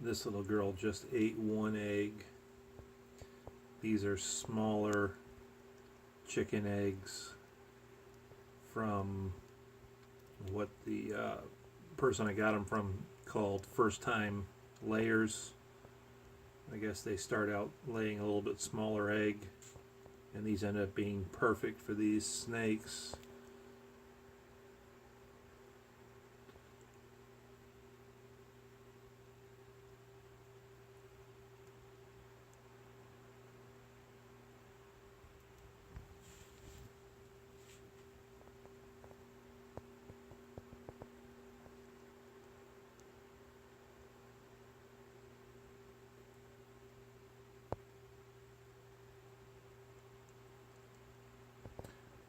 This little girl just ate one egg. These are smaller chicken eggs from what the person I got them from called first time layers. I guess they start out laying a little bit smaller egg, and these end up being perfect for these snakes.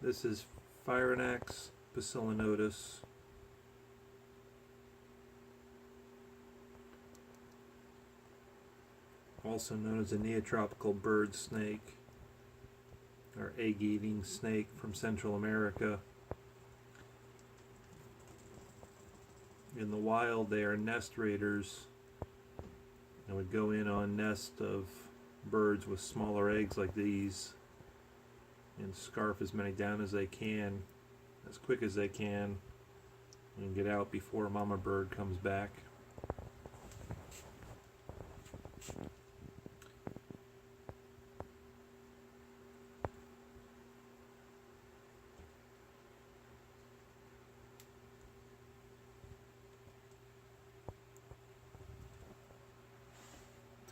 This is Phrynonax poecilonotus. Also known as a neotropical bird snake or egg-eating snake from Central America. In the wild, they are nest raiders and would go in on nests of birds with smaller eggs like these and scarf as many down as they can, as quick as they can, and get out before mama bird comes back. Let's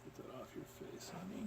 get that off your face, honey.